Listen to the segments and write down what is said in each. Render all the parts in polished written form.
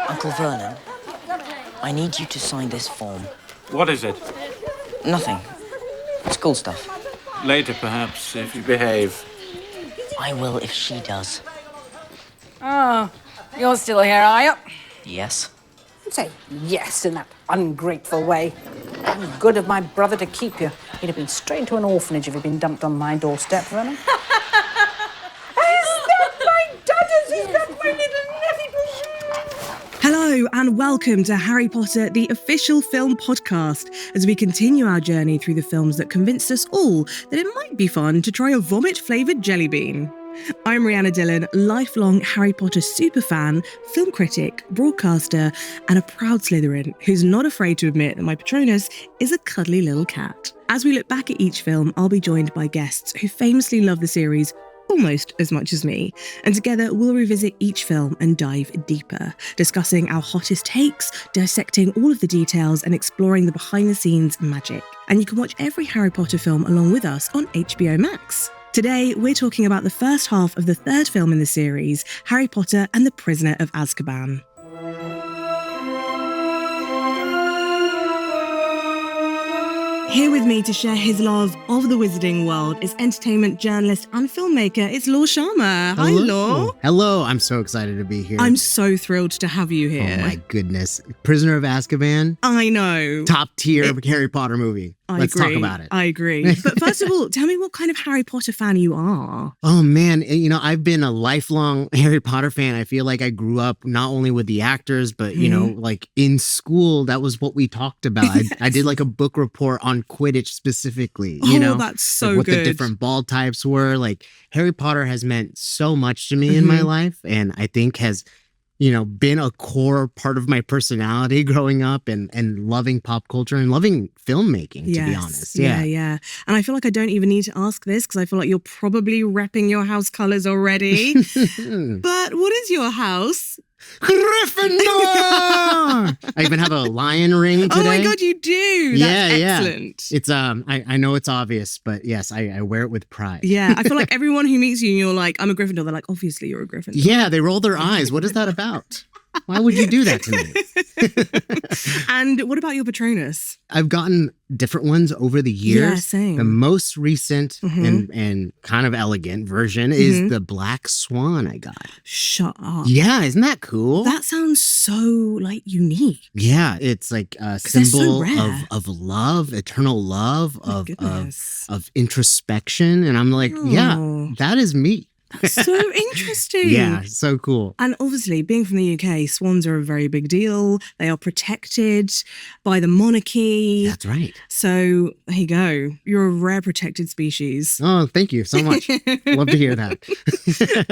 Uncle Vernon, I need you to sign this form. What is it? Nothing. School stuff. Later, perhaps, if you behave. I will if she does. Oh, you're still here, are you? Yes. Say yes in that ungrateful way. Good of my brother to keep you. He'd have been straight to an orphanage if he'd been dumped on my doorstep, Vernon. Is that my daughters? Is that my little nephew? Hello and welcome to Harry Potter, the official film podcast, as we continue our journey through the films that convinced us all that it might be fun to try a vomit-flavoured jelly bean. I'm Rhianna Dhillon, lifelong Harry Potter superfan, film critic, broadcaster, and a proud Slytherin who's not afraid to admit that my Patronus is a cuddly little cat. As we look back at each film, I'll be joined by guests who famously love the series almost as much as me, and together we'll revisit each film and dive deeper, discussing our hottest takes, dissecting all of the details, and exploring the behind-the-scenes magic. And you can watch every Harry Potter film along with us on HBO Max. Today, we're talking about the first half of the third film in the series, Harry Potter and the Prisoner of Azkaban. Here with me to share his love of the wizarding world is entertainment journalist and filmmaker, it's Law Sharma. Hi, Law. Hello, I'm so excited to be here. I'm so thrilled to have you here. Oh my goodness. Prisoner of Azkaban. I know. Top tier Harry Potter movie. Let's agree. talk about it. I agree. But first of all, tell me what kind of Harry Potter fan you are. Oh man, I've been a lifelong Harry Potter fan. I feel like I grew up not only with the actors, but, like in school, that was what we talked about. I did like a book report on Quidditch specifically, that's so like what good. the different ball types were. Like Harry Potter has meant so much to me in my life, and I think has been a core part of my personality growing up and loving pop culture and loving filmmaking, to be honest. Yeah. And I feel like I don't even need to ask this because I feel like you're probably repping your house colours already. But what is your house? Gryffindor! I even have a lion ring today. Oh my God, you do. That's excellent. It's I know it's obvious, but yes, I wear it with pride. Yeah, I feel like everyone who meets you and you're like, I'm a Gryffindor, they're like, obviously you're a Gryffindor. Yeah, they roll their eyes. What is that about? Why would you do that to me? And what about your Patronus? I've gotten different ones over the years. Yeah, same. The most recent and kind of elegant version is the Black Swan I got. Shut up. Yeah, isn't that cool? That sounds so unique. Yeah, it's like a symbol of love, eternal love, of introspection. And I'm like, yeah, that is me. So interesting. Yeah, so cool. And obviously, being from the UK, swans are a very big deal. They are protected by the monarchy. That's right. So there you go. You're a rare protected species. Oh, thank you so much. Love to hear that.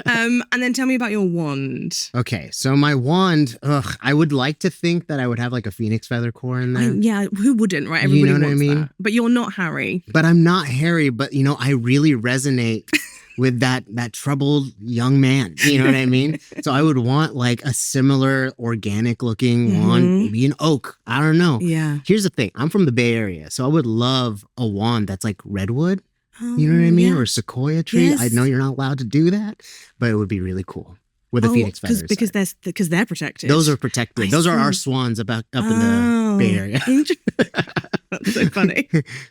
And then tell me about your wand. Okay, so my wand, I would like to think that I would have like a phoenix feather core in there. Yeah, who wouldn't, right? Everybody wants that. But you're not Harry. But I'm not Harry, but I really resonate with that troubled young man. You know what I mean? So I would want like a similar organic looking wand, maybe an oak. I don't know. Yeah. Here's the thing. I'm from the Bay Area, so I would love a wand that's like redwood. You know what I mean? Yeah. Or sequoia tree. Yes. I know you're not allowed to do that, but it would be really cool. With a phoenix feather. Because they're protected. Those are protected. Those are our swans up in the Bay Area. That's so funny.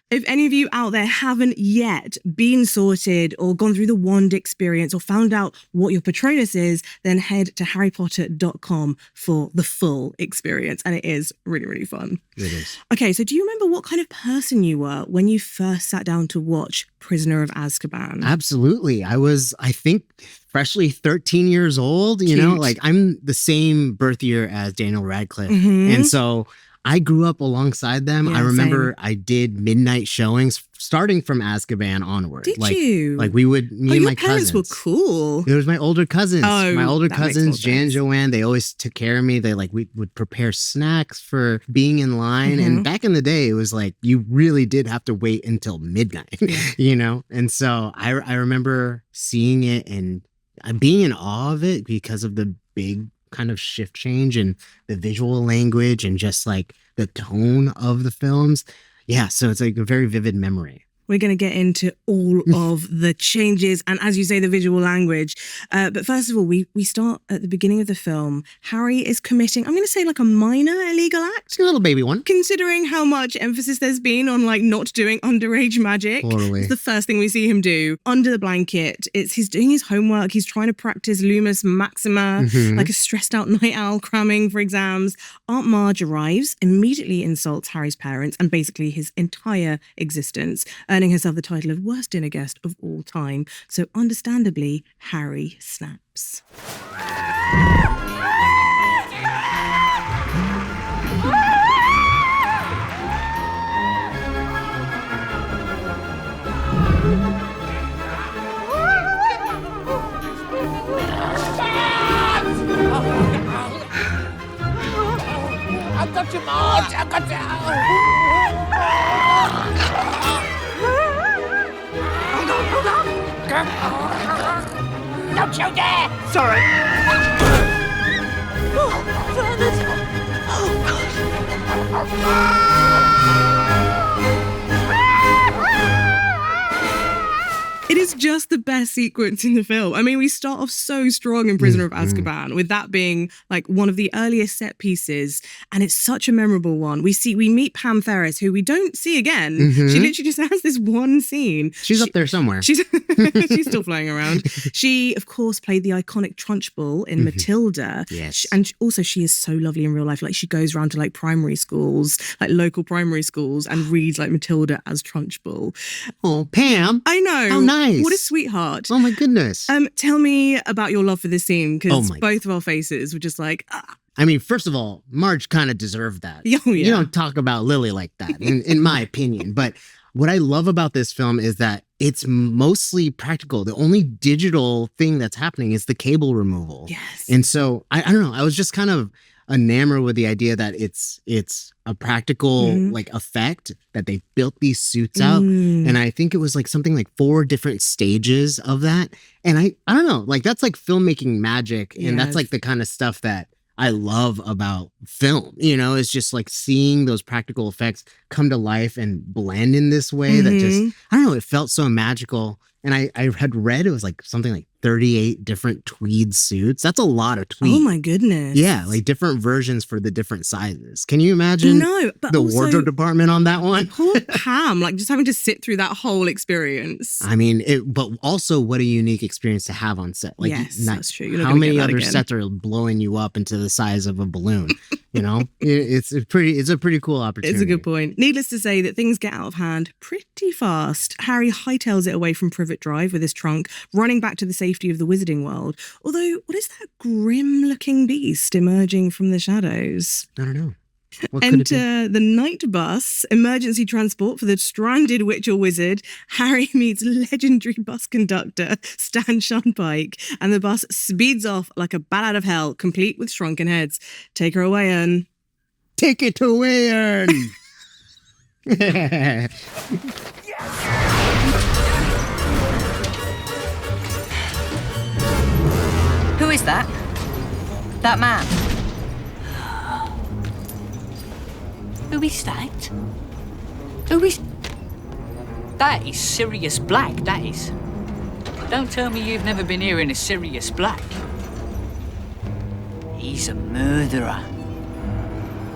If any of you out there haven't yet been sorted or gone through the wand experience or found out what your Patronus is, then head to harrypotter.com for the full experience. And it is really, really fun. It is. Okay, so do you remember what kind of person you were when you first sat down to watch Prisoner of Azkaban? Absolutely. I was, I think, freshly 13 years old. Like I'm the same birth year as Daniel Radcliffe. And so I grew up alongside them. Yeah, I remember same. I did midnight showings starting from Azkaban onward. Did you? Like we would, me and my cousins. Your parents were cool. It was my older cousins. Oh, my older that makes cousins, more Jan, sense. Joanne, they always took care of me. We would prepare snacks for being in line. And back in the day, it was like you really did have to wait until midnight, And so I remember seeing it and being in awe of it because of the big kind of shift change and the visual language and just like the tone of the films. Yeah, so it's like a very vivid memory. We're going to get into all of the changes and, as you say, the visual language. But first of all, we start at the beginning of the film. Harry is committing, I'm going to say, like a minor illegal act. A little baby one. Considering how much emphasis there's been on like not doing underage magic. Totally. It's the first thing we see him do. Under the blanket, he's doing his homework. He's trying to practice Lumus Maxima, like a stressed out night owl cramming for exams. Aunt Marge arrives, immediately insults Harry's parents and basically his entire existence, earning herself the title of worst dinner guest of all time. So understandably, Harry snaps. I've got you, Marge! I've got you! Don't you dare! Sorry. It is just the best sequence in the film. I mean, we start off so strong in Prisoner of Azkaban, with that being like one of the earliest set pieces, and it's such a memorable one. We meet Pam Ferris, who we don't see again. She literally just has this one scene. She's up there somewhere. She's still flying around. She, of course, played the iconic Trunchbull in Matilda. Yes. And also she is so lovely in real life. Like she goes around to like primary schools, like local primary schools, and reads like Matilda as Trunchbull. Oh, Pam. I know. How nice. What a sweetheart. Oh my goodness. Tell me about your love for this scene, because Oh my- both of our faces were just like, I mean, first of all, Marge kind of deserved that. Oh, yeah. You don't talk about Lily like that, in my opinion. But what I love about this film is that it's mostly practical. The only digital thing that's happening is the cable removal. Yes. And so, I don't know, I was just kind of enamored with the idea that it's a practical like effect that they built these suits out. And I think it was like something like 4 different stages of that. And I don't know, like that's like filmmaking magic. And that's like the kind of stuff that I love about film, you know, it's just like seeing those practical effects come to life and blend in this way that just, I don't know, it felt so magical. And I had read it was like something like 38 different tweed suits. That's a lot of tweed. Oh my goodness. Yeah, like different versions for the different sizes. Can you imagine but the also, wardrobe department on that one? Poor Pam, like just having to sit through that whole experience. I mean, but also what a unique experience to have on set. Like, yes, that's true. You're not how gonna many get that other again. sets are blowing you up into the size of a balloon? You know, it's a pretty cool opportunity. It's a good point. Needless to say that things get out of hand pretty fast. Harry hightails it away from Privet Drive with his trunk, running back to the safety of the Wizarding World. Although, what is that grim-looking beast emerging from the shadows? I don't know. What could it be? Enter the night bus, emergency transport for the stranded witch or wizard. Harry meets legendary bus conductor Stan Shunpike, and the bus speeds off like a bat out of hell, complete with shrunken heads. Take her away, Anne. Take it away, Ern. Who is that? That man? Who is that? Who is... That is Sirius Black, that is. Don't tell me you've never been hearing of Sirius Black. He's a murderer.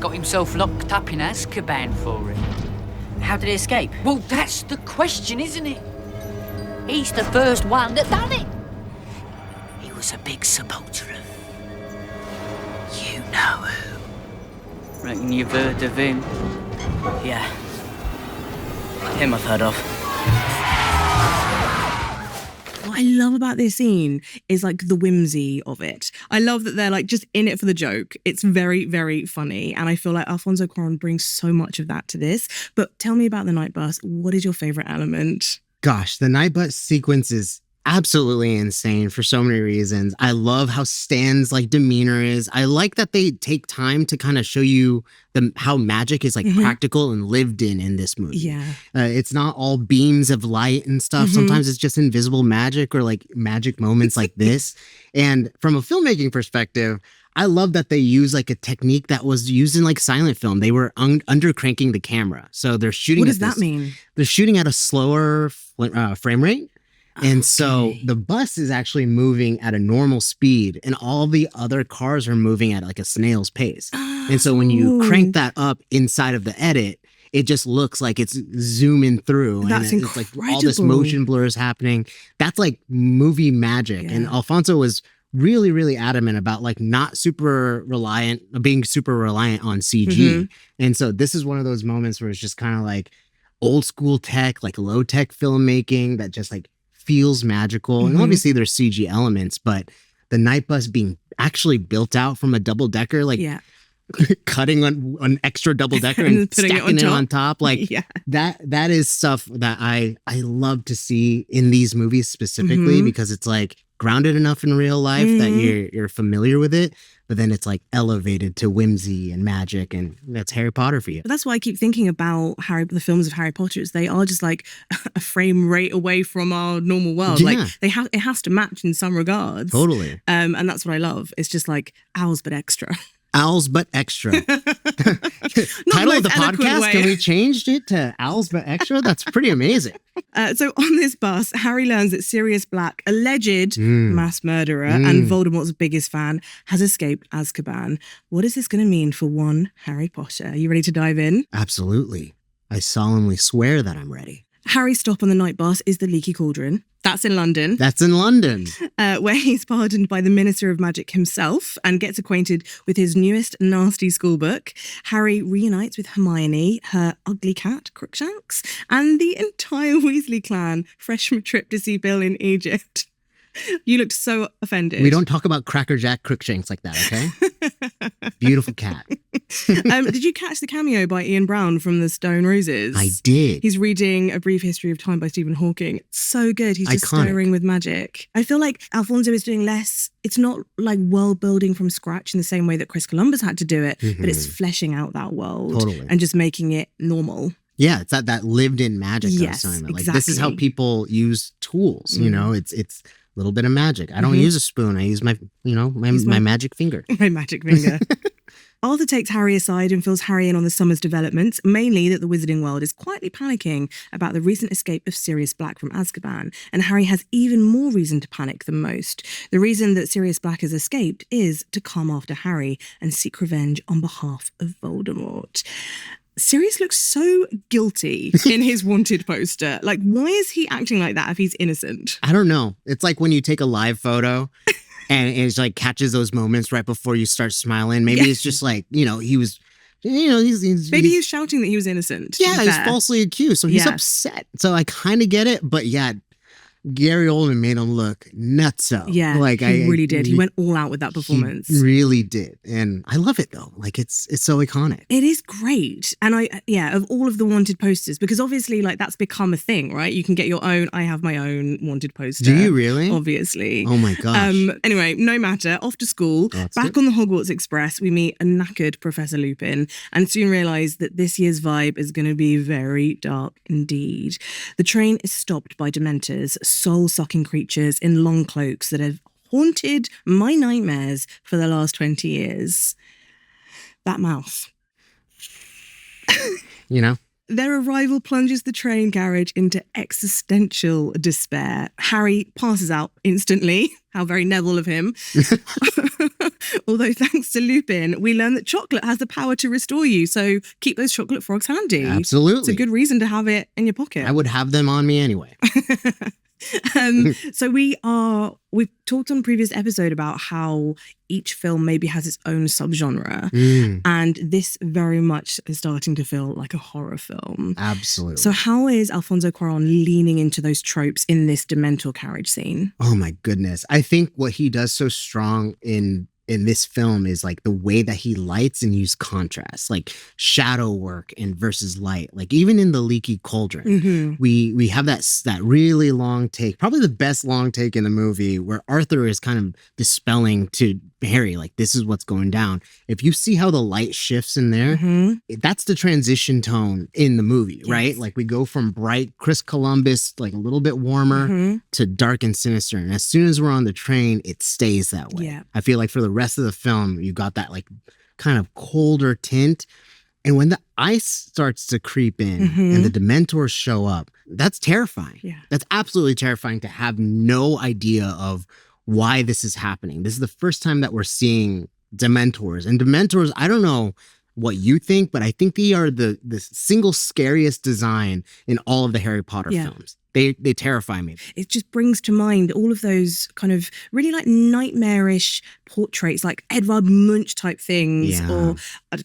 Got himself locked up in Azkaban for it. How did he escape? Well, that's the question, isn't it? He's the first one that done it. He was a big supporter of... You know who. Reckon you've heard of him? Yeah. Him I've heard of. What I love about this scene is like the whimsy of it. I love that they're like just in it for the joke. It's very, very funny. And I feel like Alfonso Cuarón brings so much of that to this. But tell me about the night bus. What is your favorite element? Gosh, the night bus sequence is absolutely insane for so many reasons. I love how Stan's like demeanor is. I like that they take time to kind of show you how magic is like practical and lived in this movie. Yeah. It's not all beams of light and stuff. Sometimes it's just invisible magic or like magic moments like this. And from a filmmaking perspective, I love that they use like a technique that was used in like silent film. They were under cranking the camera. So they're shooting. What does that mean? They're shooting at a slower frame rate. And so the bus is actually moving at a normal speed and all the other cars are moving at like a snail's pace. And so when you crank that up inside of the edit, it just looks like it's zooming through. That's and it's like all this motion blur is happening. That's like movie magic. Yeah. And Alfonso was really, really adamant about like not being super reliant on CG. Mm-hmm. And so this is one of those moments where it's just kind of like old school tech, like low tech filmmaking that just like feels magical. Mm-hmm. And obviously there's CG elements, but the night bus being actually built out from a double decker, like cutting on an extra double decker and stacking it on top. Like that is stuff that I love to see in these movies specifically because it's like grounded enough in real life that you're familiar with it, but then it's like elevated to whimsy and magic, and that's Harry Potter for you. But that's why I keep thinking about the films of Harry Potter. They are just like a frame rate away from our normal world. Yeah. Like it has to match in some regards. Totally. And that's what I love. It's just like Owls but extra. Owls but extra. Title of the podcast, way. Can we change it to Owls but extra? That's pretty amazing. So on this bus, Harry learns that Sirius Black, alleged mass murderer and Voldemort's biggest fan, has escaped Azkaban. What is this going to mean for one Harry Potter? Are you ready to dive in? Absolutely. I solemnly swear that I'm ready. Harry's stop on the night bus is the Leaky Cauldron. That's in London. Where he's pardoned by the Minister of Magic himself and gets acquainted with his newest nasty schoolbook. Harry reunites with Hermione, her ugly cat, Crookshanks, and the entire Weasley clan, fresh from a trip to see Bill in Egypt. You looked so offended. We don't talk about Crackerjack Crookshanks like that, okay? Beautiful cat. Did you catch the cameo by Ian Brown from the Stone Roses? I did. He's reading A Brief History of Time by Stephen Hawking. It's so good. He's just stirring with magic. I feel like Alfonso is doing less. It's not like world building from scratch in the same way that Chris Columbus had to do it, but it's fleshing out that world and just making it normal. Yeah, it's that lived in magic. Yes, exactly. Like exactly. This is how people use tools. You know, it's a little bit of magic. I don't use a spoon. I use my magic finger. My magic finger. Arthur takes Harry aside and fills Harry in on the summer's developments, mainly that the wizarding world is quietly panicking about the recent escape of Sirius Black from Azkaban, and Harry has even more reason to panic than most. The reason that Sirius Black has escaped is to come after Harry and seek revenge on behalf of Voldemort. Sirius looks so guilty in his wanted poster. Like, why is he acting like that if he's innocent? I don't know. It's like when you take a live photo and it's like catches those moments right before you start smiling. Maybe it's just like, he was, maybe he's shouting that he was innocent. Yeah, he's falsely accused. So he's upset. So I kind of get it. But yeah, Gary Oldman made him look nutso. Yeah, like he really did. He went all out with that performance. He really did. And I love it though. Like it's so iconic. It is great. And of all of the wanted posters, because obviously like that's become a thing, right? You can get your own. I have my own wanted poster. Do you really? Obviously. Oh my gosh. Anyway, no matter. Off to school. Back on the Hogwarts Express, we meet a knackered Professor Lupin and soon realise that this year's vibe is going to be very dark indeed. The train is stopped by Dementors, soul-sucking creatures in long cloaks that have haunted my nightmares for the last 20 years. That mouth. Their arrival plunges the train carriage into existential despair. Harry passes out instantly. How very Neville of him. Although thanks to Lupin, we learn that chocolate has the power to restore you. So keep those chocolate frogs handy. Absolutely. It's a good reason to have it in your pocket. I would have them on me anyway. So we've talked on a previous episode about how each film maybe has its own subgenre, and this very much is starting to feel like a horror film. Absolutely. So how is Alfonso Cuarón leaning into those tropes in this Dementor carriage scene? Oh my goodness. I think what he does so strong in this film is like the way that he lights and use contrast, like shadow work and versus light. Like even in the Leaky Cauldron, we have that really long take, probably the best long take in the movie, where Arthur is kind of dispelling to Harry, like, this is what's going down. If you see how the light shifts in there, that's the transition tone in the movie, right? Like, we go from bright Chris Columbus, like a little bit warmer, to dark and sinister. And as soon as we're on the train, it stays that way. Yeah. I feel like for the rest of the film, you got that like kind of colder tint. And when the ice starts to creep in and the Dementors show up, that's terrifying. Yeah. That's absolutely terrifying to have no idea of why this is happening. This is the first time that we're seeing Dementors. And Dementors, I don't know what you think, but I think they are the single scariest design in all of the Harry Potter films. They terrify me. It just brings to mind all of those kind of really like nightmarish portraits, like Edvard Munch type things, or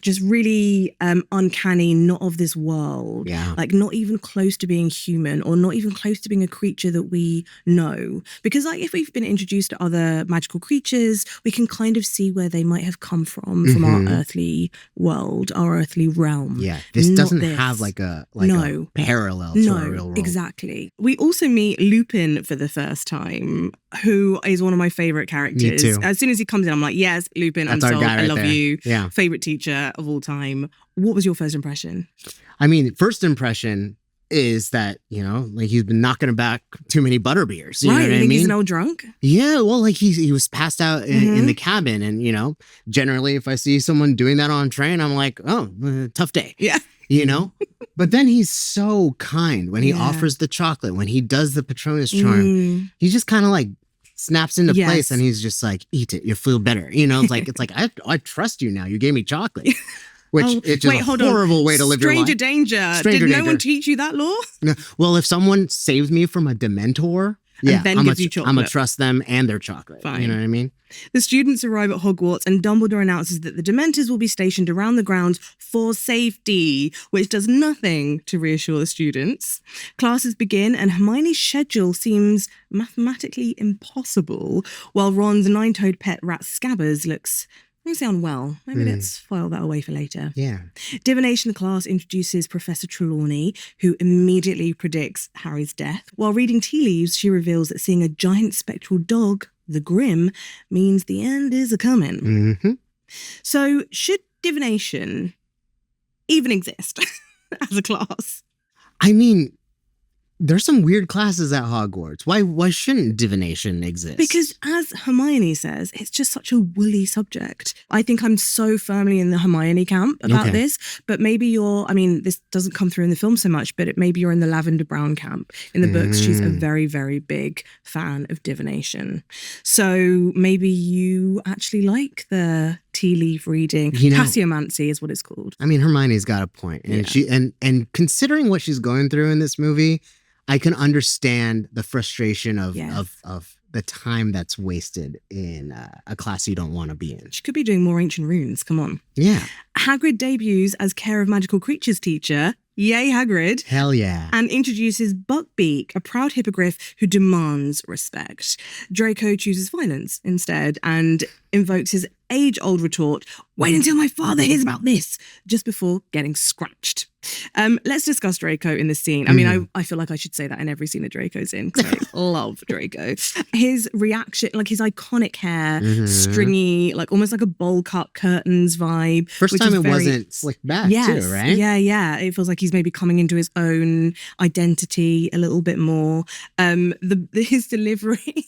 just really uncanny, not of this world. Yeah. Like not even close to being human, or not even close to being a creature that we know. Because like if we've been introduced to other magical creatures, we can kind of see where they might have come from our earthly world, our earthly realm. Yeah. This Not doesn't this. have like a parallel to a real world. Exactly. We also meet Lupin for the first time, who is one of my favorite characters. Me too. As soon as he comes in, I'm like, yes, Lupin, That's I'm our sold. guy I right love there. you. Yeah. Favorite teacher of all time. What was your first impression? I mean, first impression is that, you know, like he's been knocking back too many butterbeers. You know Right, what you I think mean? he's an old drunk? Yeah, well, like he was passed out in the cabin. And, you know, generally if I see someone doing that on a train, I'm like, oh, tough day. Yeah. You know? But then he's so kind when he offers the chocolate, when he does the Patronus charm. He just kind of like snaps into place and he's just like, eat it, you'll feel better. You know, it's like I trust you now. You gave me chocolate. Which it's just a horrible way to live your life. Stranger danger. Stranger Did no danger. one teach you that law? No. Well, if someone saves me from a Dementor, And then gives you I'm chocolate. gonna trust them and their chocolate. Fine. You know what I mean? The students arrive at Hogwarts and Dumbledore announces that the Dementors will be stationed around the grounds for safety, which does nothing to reassure the students. Classes begin and Hermione's schedule seems mathematically impossible, while Ron's nine-toed pet rat Scabbers looks, I'm going to say unwell. Maybe let's file that away for later. Yeah. Divination class introduces Professor Trelawney, who immediately predicts Harry's death. While reading tea leaves, she reveals that seeing a giant spectral dog, the Grim, means the end is a-coming. So, should divination even exist as a class? I mean, there's some weird classes at Hogwarts. Why shouldn't divination exist? Because as Hermione says, it's just such a woolly subject. I think I'm so firmly in the Hermione camp about this, but maybe this doesn't come through in the film so much, but maybe you're in the Lavender Brown camp. In the books, she's a very, very big fan of divination. So maybe you actually like the tea leaf reading. Cassiomancy is what it's called. I mean, Hermione's got a point. And she and considering what she's going through in this movie, I can understand the frustration of the time that's wasted in a class you don't want to be in. She could be doing more ancient runes. Come on. Yeah. Hagrid debuts as Care of Magical Creatures teacher. Yay, Hagrid. Hell yeah. And introduces Buckbeak, a proud hippogriff who demands respect. Draco chooses violence instead and invokes his age-old retort, wait until my father hears about this, just before getting scratched. Let's discuss Draco in this scene. I mean, I feel like I should say that in every scene that Draco's in, because I love Draco. His reaction, like his iconic hair, stringy, like almost like a bowl cut curtains vibe. First time it wasn't slicked back too, right? Yeah. It feels like he's maybe coming into his own identity a little bit more. His delivery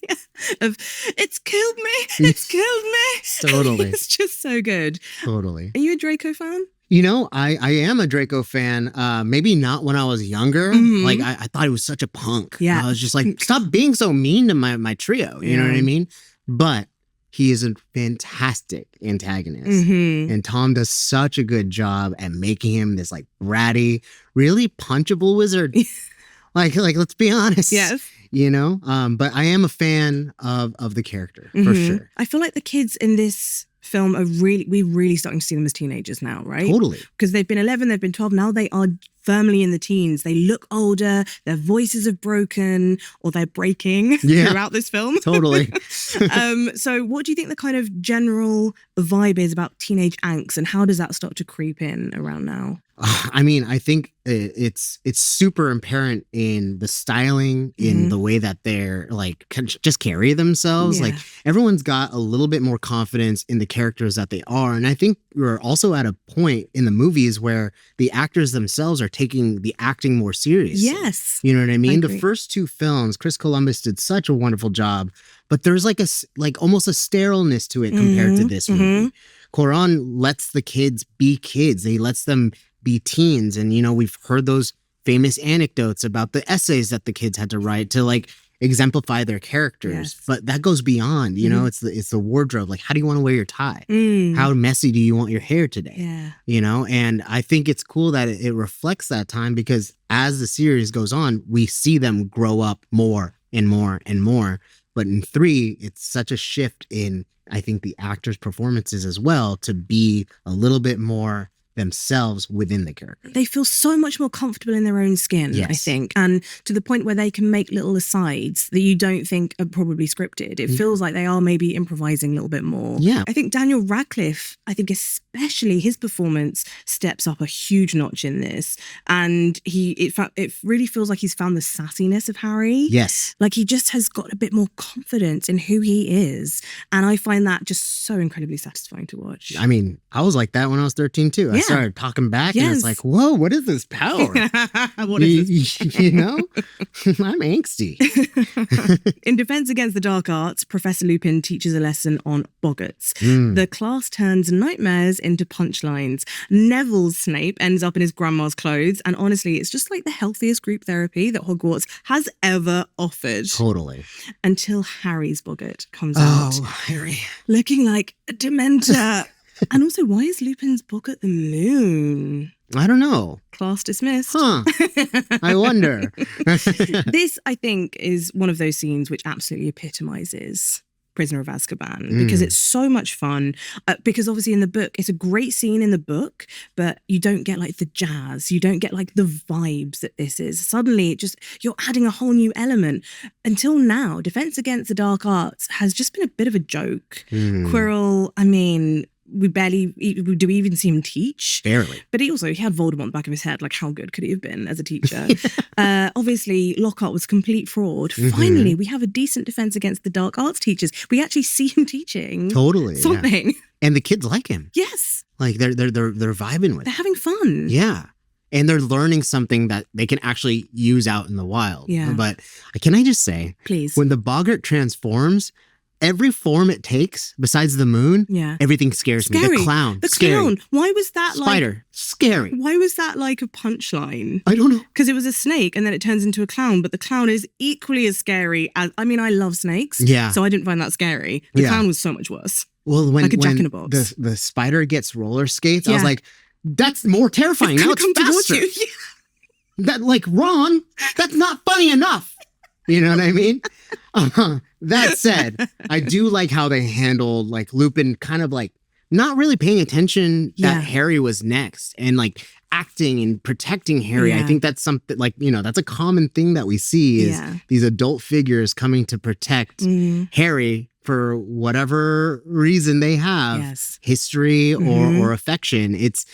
of, it's killed me, it's killed me. Totally. It's just so good. Totally. Are you a Draco fan? You know, I am a Draco fan. Maybe not when I was younger. Like I thought he was such a punk. Yeah. I was just like, stop being so mean to my trio. You know what I mean? But he is a fantastic antagonist. And Tom does such a good job at making him this like bratty, really punchable wizard. like let's be honest. Yes. You know? But I am a fan of the character for sure. I feel like the kids in this film we're really starting to see them as teenagers now, right? Totally. Because they've been 11, they've been 12, now they are firmly in the teens. They look older, their voices have broken, or they're breaking throughout this film. Totally. So what do you think the kind of general vibe is about teenage angst, and how does that start to creep in around now? I mean, I think it's super apparent in the styling, in the way that they're like can just carry themselves. Yeah. Like everyone's got a little bit more confidence in the characters that they are. And I think we're also at a point in the movies where the actors themselves are taking the acting more seriously. Yes. You know what I mean? I The agree. first two films, Chris Columbus did such a wonderful job, but there's like almost a sterileness to it compared to this movie. Cuarón lets the kids be kids. He lets them be teens. And, you know, we've heard those famous anecdotes about the essays that the kids had to write to like exemplify their characters. Yes. But that goes beyond, you know, it's the wardrobe. Like, how do you want to wear your tie? How messy do you want your hair today? Yeah. You know, and I think it's cool that it reflects that time, because as the series goes on, we see them grow up more and more and more. But in 3, it's such a shift in, I think, the actors' performances as well, to be a little bit more themselves within the character. They feel so much more comfortable in their own skin, Yes. I think. And to the point where they can make little asides that you don't think are probably scripted. It feels like they are maybe improvising a little bit more. Yeah. I think Daniel Radcliffe, I think especially his performance steps up a huge notch in this. And it really feels like he's found the sassiness of Harry. Yes. Like he just has got a bit more confidence in who he is. And I find that just so incredibly satisfying to watch. I mean, I was like that when I was 13 too. I started talking back and Yes. it's like, whoa, what is this power? What is this? You know? I'm angsty. In Defense Against the Dark Arts, Professor Lupin teaches a lesson on boggarts. The class turns nightmares into punchlines. Neville's Snape ends up in his grandma's clothes, and honestly, it's just like the healthiest group therapy that Hogwarts has ever offered. Totally. Until Harry's boggart comes out, Harry. looking like a Dementor. And also, why is Lupin's boggart the moon? I don't know. Class dismissed. Huh. I wonder. This, I think, is one of those scenes which absolutely epitomizes Prisoner of Azkaban, because it's so much fun. Because obviously in the book, it's a great scene in the book, but you don't get like the jazz. You don't get like the vibes that this is. Suddenly, you're adding a whole new element. Until now, Defense Against the Dark Arts has just been a bit of a joke. Quirrell, I mean, do we even see him teach? Barely. But he had Voldemort in the back of his head. Like, how good could he have been as a teacher? Obviously, Lockhart was complete fraud. Finally, we have a decent Defense Against the Dark Arts teachers. We actually see him teaching Totally. something. Yeah. And the kids like him. Yes, Like they're vibing with they're it. having fun. Yeah. And they're learning something that they can actually use out in the wild. Yeah. But can I just say, Please. when the boggart transforms, every form it takes, besides the moon, Yeah. everything scares me. Scary. The clown. The scary. clown. Why was that Spider. Scary. Why was that like a punchline? I don't know. Because it was a snake and then it turns into a clown, but the clown is equally as scary as, I mean, I love snakes. Yeah. So I didn't find that scary. The Yeah. clown was so much worse. Well, when, Like a Jack when in a Box. the spider gets roller skates, I was Yeah. like, that's more terrifying. Now it's Come towards faster. you. That, like, Ron, that's not funny enough. You know what I mean? That said, I do like how they handled like Lupin kind of like not really paying attention Yeah. that Harry was next and like acting and protecting Harry. Yeah. I think that's something like, you know, that's a common thing that we see is Yeah. these adult figures coming to protect Harry for whatever reason they have, Yes. history or affection. It's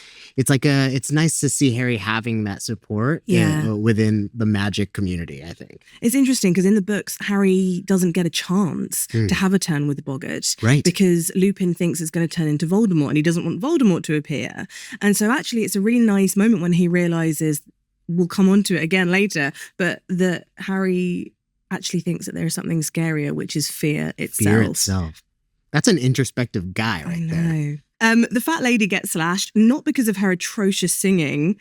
like it's nice to see Harry having that support within the magic community, I think. It's interesting because in the books, Harry doesn't get a chance to have a turn with the boggart. Right. Because Lupin thinks it's going to turn into Voldemort and he doesn't want Voldemort to appear. And so actually it's a really nice moment when he realizes, we'll come on to it again later, but that Harry actually thinks that there is something scarier, which is fear itself. Fear itself. That's an introspective guy right there. The fat lady gets slashed, not because of her atrocious singing.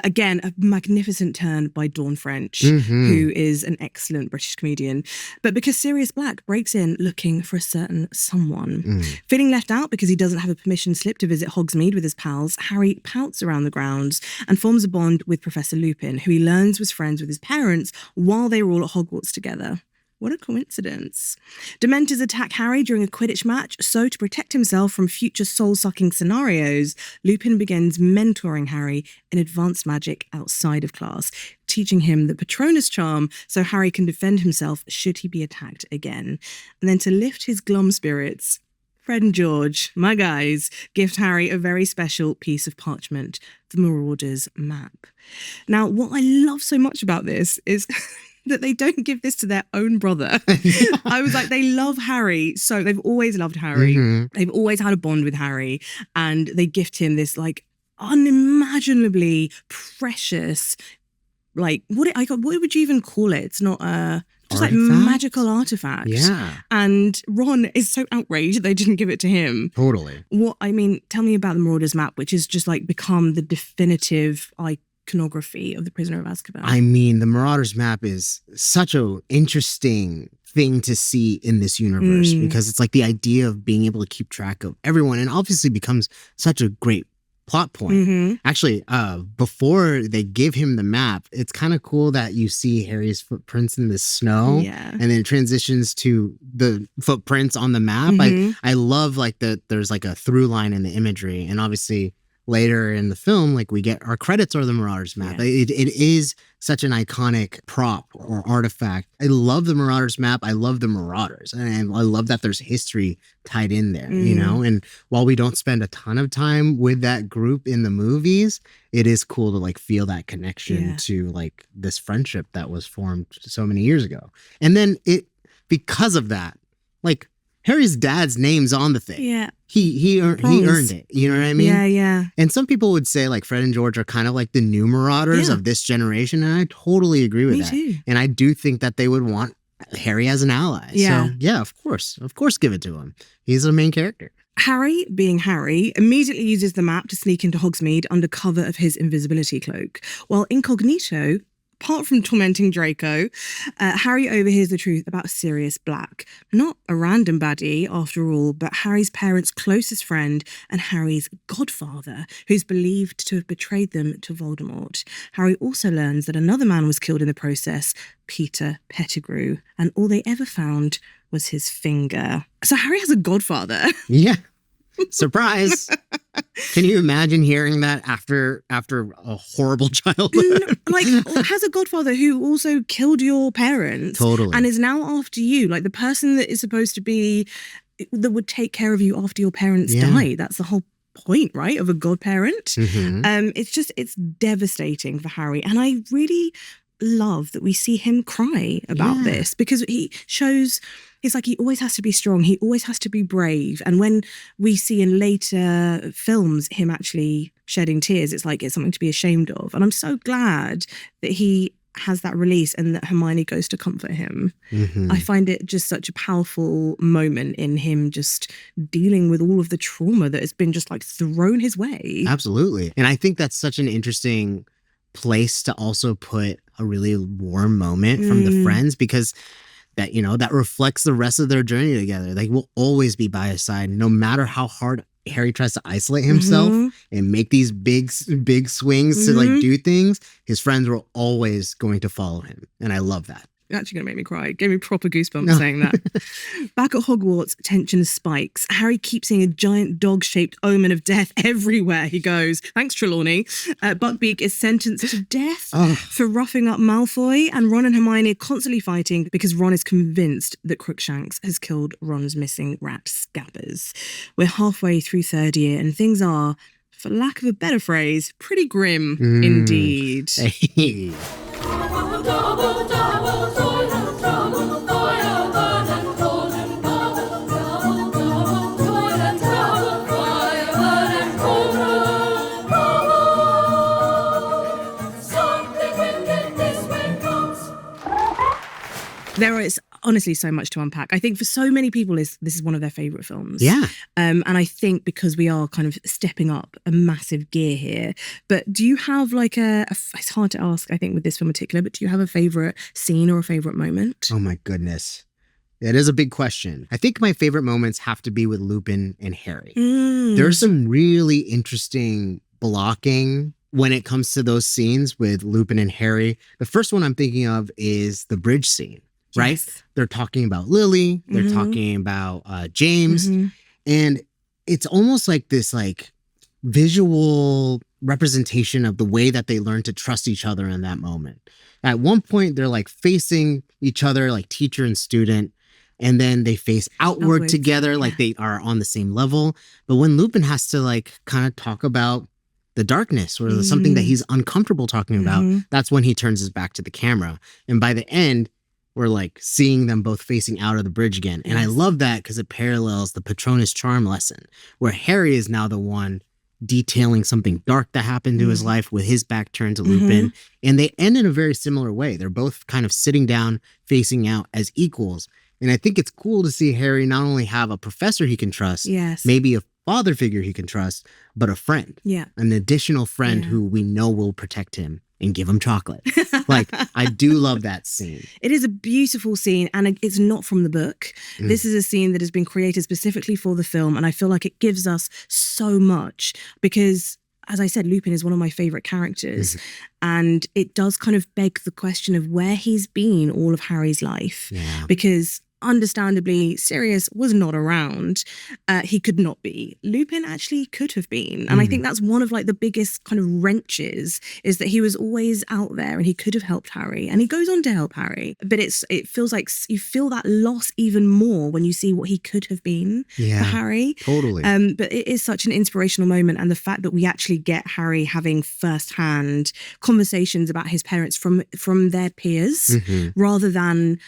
Again, a magnificent turn by Dawn French, who is an excellent British comedian, but because Sirius Black breaks in looking for a certain someone. Feeling left out because he doesn't have a permission slip to visit Hogsmeade with his pals, Harry pouts around the grounds and forms a bond with Professor Lupin, who he learns was friends with his parents while they were all at Hogwarts together. What a coincidence. Dementors attack Harry during a Quidditch match, so to protect himself from future soul-sucking scenarios, Lupin begins mentoring Harry in advanced magic outside of class, teaching him the Patronus charm so Harry can defend himself should he be attacked again. And then to lift his glum spirits, Fred and George, my guys, gift Harry a very special piece of parchment, the Marauders map. Now, what I love so much about this is that they don't give this to their own brother. I was like, they love Harry. So they've always loved Harry. Mm-hmm. They've always had a bond with Harry. And they gift him this like unimaginably precious, like, what would you even call it? It's not just artifact? Like magical artifact. Yeah. And Ron is so outraged they didn't give it to him. Totally. Tell me about the Marauders map, which has just like become the definitive iconography of the Prisoner of Azkaban. I mean, the Marauders map is such an interesting thing to see in this universe because it's like the idea of being able to keep track of everyone, and obviously becomes such a great plot point. Mm-hmm. Actually, before they give him the map, it's kind of cool that you see Harry's footprints in the snow, and then it transitions to the footprints on the map. Mm-hmm. I love like that there's like a through line in the imagery, and obviously later in the film, like we get our credits are the Marauders map. Yeah. It is such an iconic prop or artifact. I love the Marauders map. I love the Marauders. And I love that there's history tied in there, you know? And while we don't spend a ton of time with that group in the movies, it is cool to like feel that connection to like this friendship that was formed so many years ago. And then because of that, like Harry's dad's name's on the thing. Yeah. He earned it. You know what I mean? Yeah, yeah. And some people would say like Fred and George are kind of like the new Marauders of this generation. And I totally agree with that. Me too. And I do think that they would want Harry as an ally. Yeah. So yeah, of course give it to him. He's the main character. Harry, being Harry, immediately uses the map to sneak into Hogsmeade under cover of his invisibility cloak. While incognito, apart from tormenting Draco, Harry overhears the truth about Sirius Black. Not a random baddie, after all, but Harry's parents' closest friend and Harry's godfather, who's believed to have betrayed them to Voldemort. Harry also learns that another man was killed in the process, Peter Pettigrew, and all they ever found was his finger. So Harry has a godfather. Yeah. Surprise. Can you imagine hearing that after a horrible childhood? Like, has a godfather who also killed your parents. Totally. And is now after you. Like, the person that is supposed to be, that would take care of you after your parents die. That's the whole point, right, of a godparent. Mm-hmm. It's devastating for Harry. And I really love that we see him cry about this, because he shows he's like, he always has to be strong, he always has to be brave. And when we see in later films him actually shedding tears, it's like it's something to be ashamed of. And I'm so glad that he has that release and that Hermione goes to comfort him. Mm-hmm. I find it just such a powerful moment in him just dealing with all of the trauma that has been just like thrown his way. Absolutely. And I think that's such an interesting place to also put a really warm moment from the friends, because that, you know, that reflects the rest of their journey together. Like, we'll always be by his side, no matter how hard Harry tries to isolate himself and make these big swings to like do things. His friends were always going to follow him. And I love that. You're actually going to make me cry. It gave me proper goosebumps saying that. Back at Hogwarts, tension spikes. Harry keeps seeing a giant dog-shaped omen of death everywhere he goes. Thanks, Trelawney. Buckbeak is sentenced to death for roughing up Malfoy, and Ron and Hermione are constantly fighting because Ron is convinced that Crookshanks has killed Ron's missing rat Scabbers. We're halfway through third year, and things are, for lack of a better phrase, pretty grim indeed. Hey. There is honestly so much to unpack. I think for so many people, this is one of their favourite films. Yeah. And I think because we are kind of stepping up a massive gear here. But do you have like it's hard to ask, I think, with this film in particular, but do you have a favourite scene or a favourite moment? Oh my goodness. It is a big question. I think my favorite moments have to be with Lupin and Harry. There's some really interesting blocking when it comes to those scenes with Lupin and Harry. The first one I'm thinking of is the bridge scene. right? Yes. They're talking about Lily. They're talking about James. And it's almost like this like visual representation of the way that they learn to trust each other in that moment. At one point, they're like facing each other, like teacher and student, and then they face outward together, like they are on the same level. But when Lupin has to like kind of talk about the darkness or something that he's uncomfortable talking about, that's when he turns his back to the camera. And by the end, we're like seeing them both facing out of the bridge again. And I love that because it parallels the Patronus charm lesson, where Harry is now the one detailing something dark that happened to his life with his back turned to Lupin. And they end in a very similar way. They're both kind of sitting down, facing out as equals. And I think it's cool to see Harry not only have a professor he can trust, maybe a father figure he can trust, but a friend. An additional friend who we know will protect him and give him chocolate. Like, I do love that scene. It is a beautiful scene, and it's not from the book. This is a scene that has been created specifically for the film, and I feel like it gives us so much because, as I said, Lupin is one of my favorite characters, and it does kind of beg the question of where he's been all of Harry's life. Because understandably, Sirius was not around. He could not be. Lupin actually could have been. And I think that's one of like the biggest kind of wrenches, is that he was always out there and he could have helped Harry. And he goes on to help Harry. But it feels like you feel that loss even more when you see what he could have been for Harry. Totally. But it is such an inspirational moment. And the fact that we actually get Harry having firsthand conversations about his parents from their peers, rather than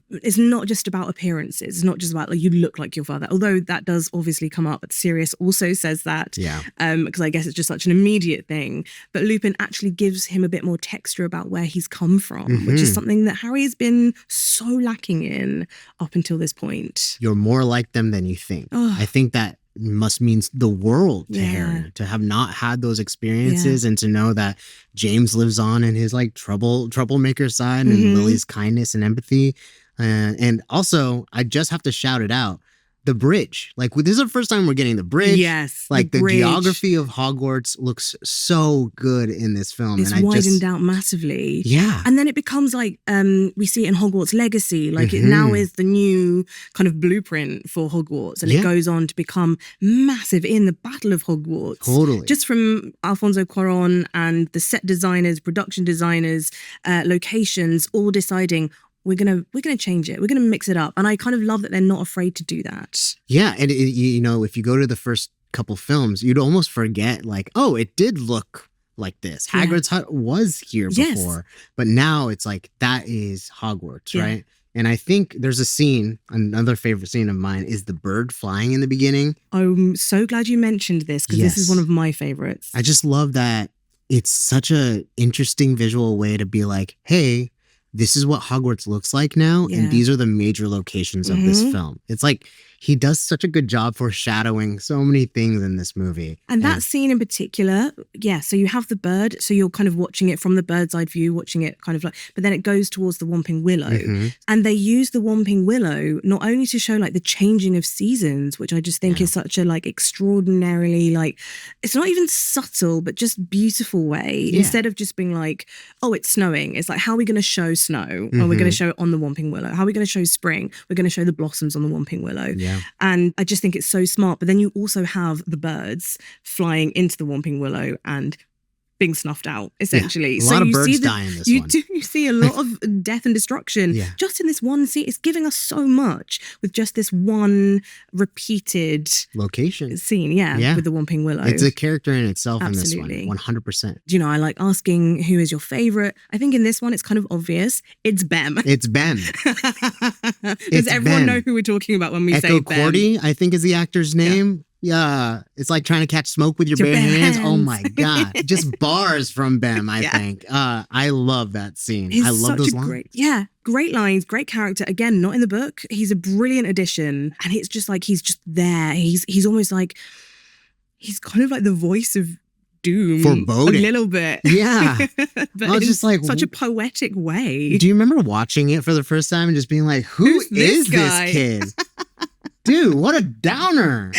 it's not just about appearances. It's not just about like you look like your father, although that does obviously come up. But Sirius also says that, because I guess it's just such an immediate thing. But Lupin actually gives him a bit more texture about where he's come from, which is something that Harry has been so lacking in up until this point. You're more like them than you think. I think that must mean the world to Harry to have not had those experiences and to know that James lives on in his like troublemaker side and Lily's kindness and empathy. And also, I just have to shout it out. The bridge. Like, this is the first time we're getting the bridge. Yes. Like, the geography of Hogwarts looks so good in this film. It's widened out massively. Yeah. And then it becomes like, we see it in Hogwarts Legacy. Like, it now is the new kind of blueprint for Hogwarts. And it goes on to become massive in the Battle of Hogwarts. Totally. Just from Alfonso Cuarón and the set designers, production designers, locations, all deciding, we're gonna change it. We're gonna mix it up, and I kind of love that they're not afraid to do that. Yeah, and you know, if you go to the first couple films, you'd almost forget like, oh, it did look like this. Hagrid's hut was here before, but now it's like that is Hogwarts, right? And I think there's a scene, another favorite scene of mine is the bird flying in the beginning. I'm so glad you mentioned this because this is one of my favorites. I just love that it's such a interesting visual way to be like, hey, this is what Hogwarts looks like now, and these are the major locations of this film. It's like he does such a good job foreshadowing so many things in this movie. And that scene in particular, so you have the bird, so you're kind of watching it from the bird's eye view, watching it kind of like, but then it goes towards the Whomping Willow. And they use the Whomping Willow not only to show like the changing of seasons, which I just think is such a like extraordinarily like, it's not even subtle, but just beautiful way. Instead of just being like, oh, it's snowing. It's like, how are we going to show snow? And we're going to show it on the Whomping Willow. How are we going to show spring? We're going to show the blossoms on the Whomping Willow. And I just think it's so smart. But then you also have the birds flying into the Whomping Willow and being snuffed out, essentially. A lot of birds die in this one. You see a lot of death and destruction just in this one scene. It's giving us so much with just this one repeated location scene, with the Whomping Willow. It's a character in itself in this one, 100%. You know, I like asking who is your favorite. I think in this one, it's kind of obvious. It's Bem. It's Bem. Does everyone know who we're talking about when we say Bem? Cordy, I think is the actor's name. Yeah, it's like trying to catch smoke with your bare hands. Oh my God. Just bars from Bem, I think. I love that scene. He's I love those lines. Great lines, great character. Again, not in the book. He's a brilliant addition. And it's just like, he's just there. He's almost like, he's kind of like the voice of doom. Foreboding. A little bit. Yeah. But in just like such a poetic way. Do you remember watching it for the first time and just being like, who is this kid? Dude, what a downer.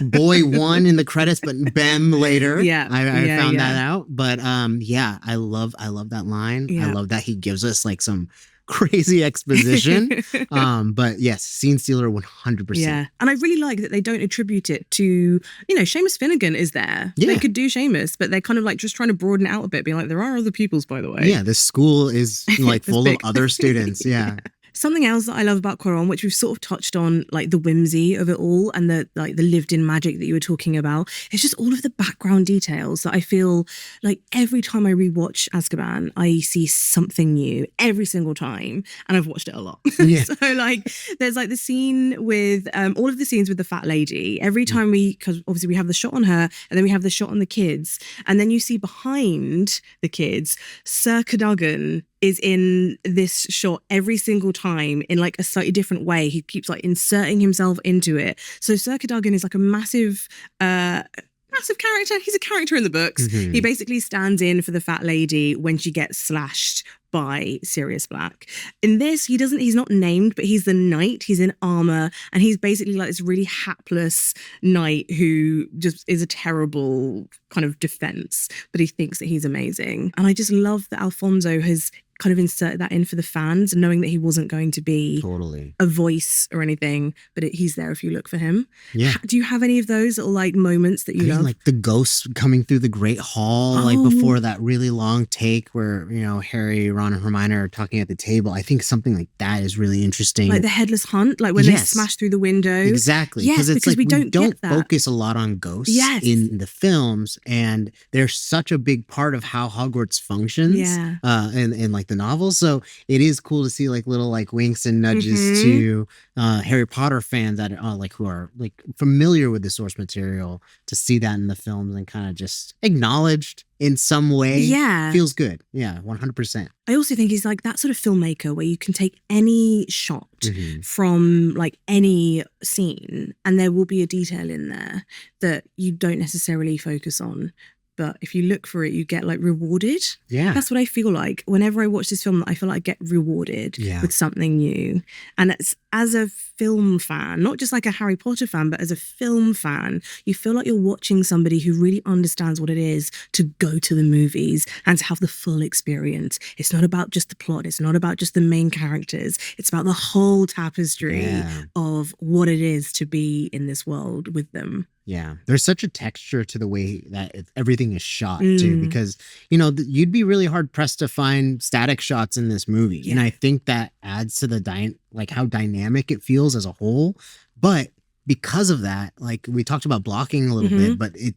Boy one in the credits, but Bem later. I found that out. But I love that line. I love that he gives us like some crazy exposition. But yes, scene stealer 100%. Yeah. And I really like that they don't attribute it to, Seamus Finnegan is there. Yeah. They could do Seamus, but they're kind of like just trying to broaden it out a bit, being like, there are other pupils, by the way. Yeah, this school is like full big. of other students. Yeah. Something else that I love about Cuarón, which we've sort of touched on, like the whimsy of it all and the lived-in magic that you were talking about, it's just all of the background details that I feel like every time I rewatch Azkaban, I see something new every single time, and I've watched it a lot. Yeah. So like, there's like the scene with all of the scenes with the fat lady. Every time because obviously we have the shot on her, and then we have the shot on the kids, and then you see behind the kids, Sir Cadogan is in this shot every single time in like a slightly different way. He keeps like inserting himself into it. So Sir Cadogan is like a massive character. He's a character in the books. Mm-hmm. He basically stands in for the fat lady when she gets slashed by Sirius Black. In this, he's not named, but he's the knight. He's in armor, and he's basically like this really hapless knight who just is a terrible kind of defense, but he thinks that he's amazing. And I just love that Alfonso has kind of inserted that in for the fans, knowing that he wasn't going to be totally a voice or anything, but he's there if you look for him. Yeah. Do you have any of those little like moments that you love? Like the ghosts coming through the Great Hall, like before that really long take where, Harry, Ron, and Hermione are talking at the table. I think something like that is really interesting. Like the headless hunt, like when they smash through the window. Exactly. Yes, it's because like we don't focus a lot on ghosts in the films, and they're such a big part of how Hogwarts functions in like the novels. So it is cool to see like little like winks and nudges to Harry Potter fans that are like who are like familiar with the source material, to see that in the films and kind of just acknowledged in some way. Yeah. Feels good. Yeah, 100%. I also think he's like that sort of filmmaker where you can take any shot from like any scene and there will be a detail in there that you don't necessarily focus on. But if you look for it, you get like rewarded. Yeah. That's what I feel like. Whenever I watch this film, I feel like I get rewarded with something new. And it's, as a film fan, not just like a Harry Potter fan, but as a film fan, you feel like you're watching somebody who really understands what it is to go to the movies and to have the full experience. It's not about just the plot. It's not about just the main characters. It's about the whole tapestry of what it is to be in this world with them. Yeah, there's such a texture to the way that everything is shot too, because you'd be really hard pressed to find static shots in this movie, and I think that adds to the how dynamic it feels as a whole. But because of that, like we talked about blocking a little bit, but it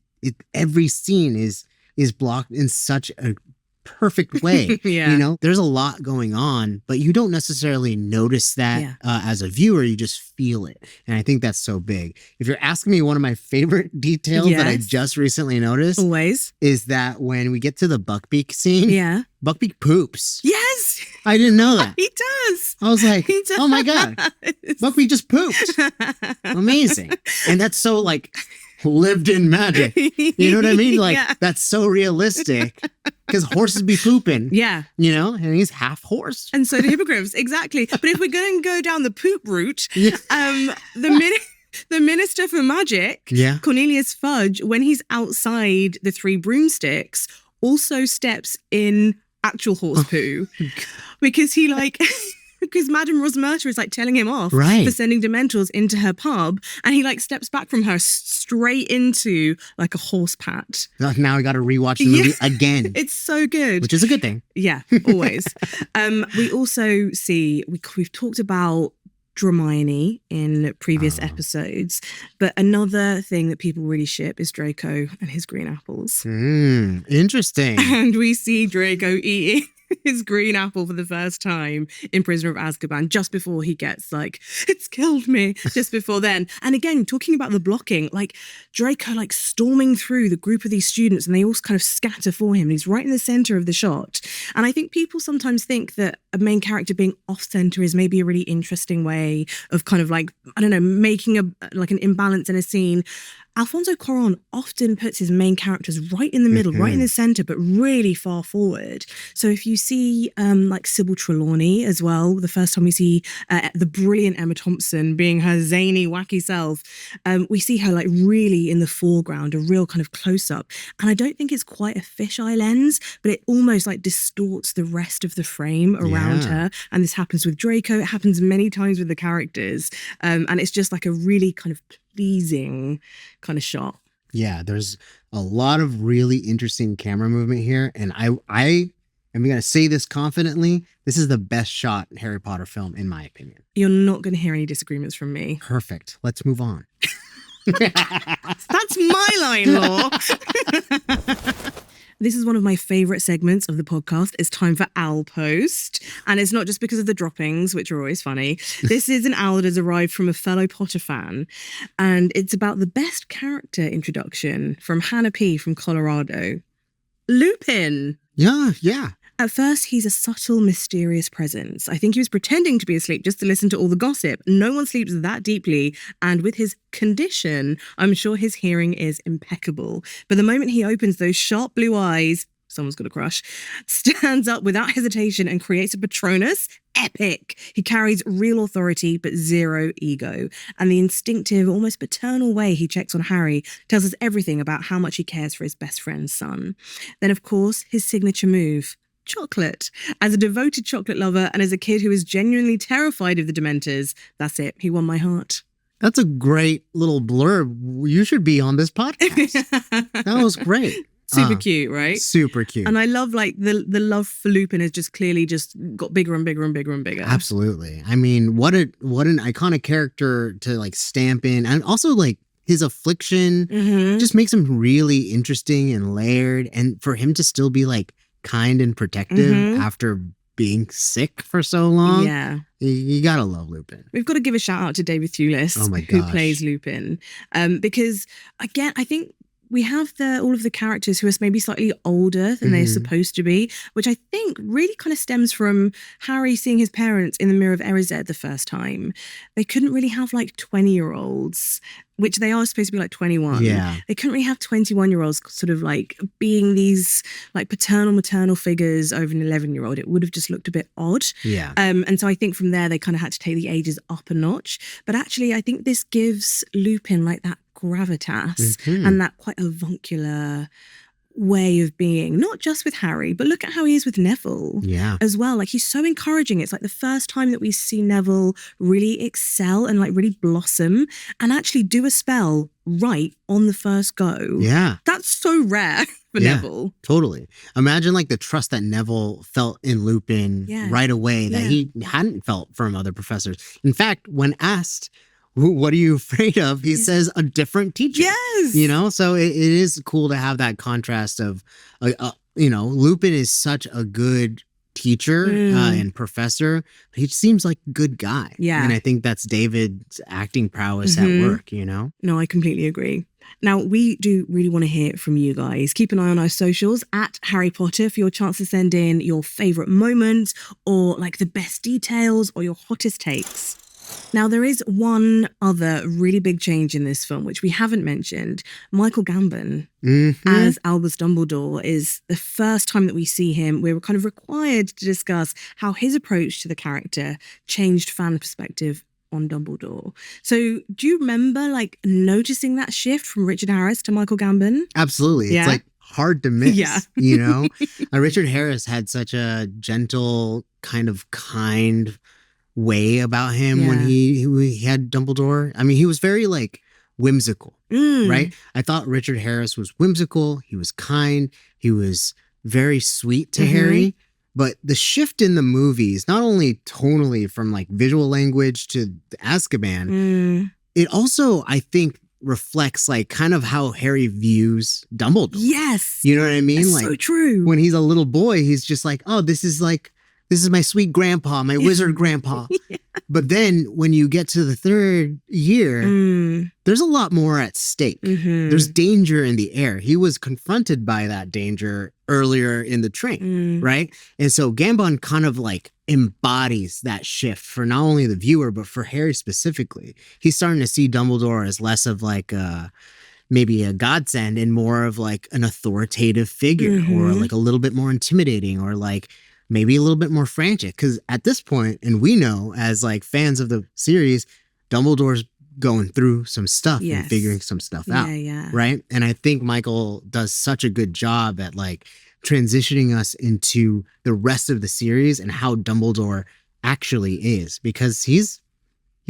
every scene is blocked in such a perfect way. There's a lot going on, but you don't necessarily notice that as a viewer. You just feel it, and I think that's so big. If you're asking me, one of my favorite details that I just recently noticed is that when we get to the Buckbeak scene, Buckbeak poops. Yes, I didn't know that. He does. I was like, oh my god, Buckbeak just pooped. Amazing. And that's so like lived in magic. You know what I mean? Like that's so realistic. Because horses be pooping. Yeah. And he's half horse. And so do hippogriffs, exactly. But if we're going to go down the poop route, the Minister for Magic, Cornelius Fudge, when he's outside the Three Broomsticks, also steps in actual horse poo. Because he because Madame Rosmerta is like telling him off for sending Dementors into her pub, and he like steps back from her straight into like a horse pat. Now I got to rewatch the movie again. It's so good, which is a good thing. Yeah, always. We also see we've talked about Hermione in previous episodes, but another thing that people really ship is Draco and his green apples. Interesting. And we see Draco eating his green apple for the first time in Prisoner of Azkaban, just before he gets like, it's killed me, just before then. And again, talking about the blocking, like Draco like storming through the group of these students, and they all kind of scatter for him. He's right in the center of the shot. And I think people sometimes think that a main character being off center is maybe a really interesting way of kind of like, I don't know, making an imbalance in a scene. Alfonso Cuarón often puts his main characters right in the middle, right in the center, but really far forward. So if you see like Sybil Trelawney as well, the first time we see the brilliant Emma Thompson being her zany, wacky self, we see her like really in the foreground, a real kind of close-up. And I don't think it's quite a fisheye lens, but it almost like distorts the rest of the frame around her. And this happens with Draco. It happens many times with the characters. And it's just like a really kind of pleasing kind of shot. Yeah, there's a lot of really interesting camera movement here. And I am going to say this confidently. This is the best shot Harry Potter film, in my opinion. You're not going to hear any disagreements from me. Perfect. Let's move on. That's my line, Law. This is one of my favourite segments of the podcast. It's time for Owl Post. And it's not just because of the droppings, which are always funny. This is an owl that has arrived from a fellow Potter fan. And it's about the best character introduction from Hannah P. from Colorado. Lupin. Yeah. At first, he's a subtle, mysterious presence. I think he was pretending to be asleep just to listen to all the gossip. No one sleeps that deeply. And with his condition, I'm sure his hearing is impeccable. But the moment he opens those sharp blue eyes, someone's got a crush, stands up without hesitation and creates a Patronus. Epic. He carries real authority, but zero ego. And the instinctive, almost paternal way he checks on Harry tells us everything about how much he cares for his best friend's son. Then, of course, his signature move. Chocolate. As a devoted chocolate lover and as a kid who is genuinely terrified of the Dementors, that's it. He won my heart. That's a great little blurb. You should be on this podcast. That was great. Super cute, right? Super cute. And I love like the love for Lupin has just clearly just got bigger and bigger and bigger and bigger. Absolutely. I mean, what an iconic character to like stamp in. And also like his affliction just makes him really interesting and layered. And for him to still be like kind and protective after being sick for so long. Yeah. You gotta love Lupin. We've got to give a shout out to David Thewlis, who plays Lupin. Because again, I think we have all of the characters who are maybe slightly older than they're supposed to be, which I think really kind of stems from Harry seeing his parents in the Mirror of Erised the first time. They couldn't really have like 20-year-olds, which they are supposed to be like 21. Yeah. They couldn't really have 21-year-olds sort of like being these like paternal, maternal figures over an 11-year-old. It would have just looked a bit odd. Yeah. And so I think from there, they kind of had to take the ages up a notch. But actually, I think this gives Lupin like that gravitas and that quite avuncular way of being, not just with Harry, but look at how he is with Neville as well. Like he's so encouraging. It's like the first time that we see Neville really excel and like really blossom and actually do a spell right on the first go. Yeah. That's so rare for Neville. Totally. Imagine like the trust that Neville felt in Lupin right away that he hadn't felt from other professors. In fact, when asked, what are you afraid of? He says a different teacher. Yes. You know, so it is cool to have that contrast of, Lupin is such a good teacher and professor, but he seems like a good guy. Yeah. And I think that's David's acting prowess at work, you know? No, I completely agree. Now, we do really want to hear from you guys. Keep an eye on our socials at Harry Potter for your chance to send in your favourite moments or like the best details or your hottest takes. Now, there is one other really big change in this film, which we haven't mentioned. Michael Gambon as Albus Dumbledore is the first time that we see him. We're kind of required to discuss how his approach to the character changed fan perspective on Dumbledore. So do you remember like noticing that shift from Richard Harris to Michael Gambon? Absolutely. Yeah. It's like hard to miss, Yeah. you know? Richard Harris had such a gentle, kind of kind way about him when he had Dumbledore. I mean, he was very like whimsical, right? I thought Richard Harris was whimsical. He was kind. He was very sweet to Harry. But the shift in the movies, not only tonally from like visual language to Azkaban, it also, I think, reflects like kind of how Harry views Dumbledore. Yes. You know what I mean? That's like so true. When he's a little boy, he's just like, oh, this is my sweet grandpa, my wizard grandpa. But then when you get to the third year, there's a lot more at stake. There's danger in the air. He was confronted by that danger earlier in the train, right? And so Gambon kind of like embodies that shift for not only the viewer, but for Harry specifically. He's starting to see Dumbledore as less of like a maybe a godsend and more of like an authoritative figure or like a little bit more intimidating or like maybe a little bit more frantic. Because at this point, and we know as like fans of the series, Dumbledore's going through some stuff and figuring some stuff out. Right. And I think Michael does such a good job at like transitioning us into the rest of the series and how Dumbledore actually is, because he's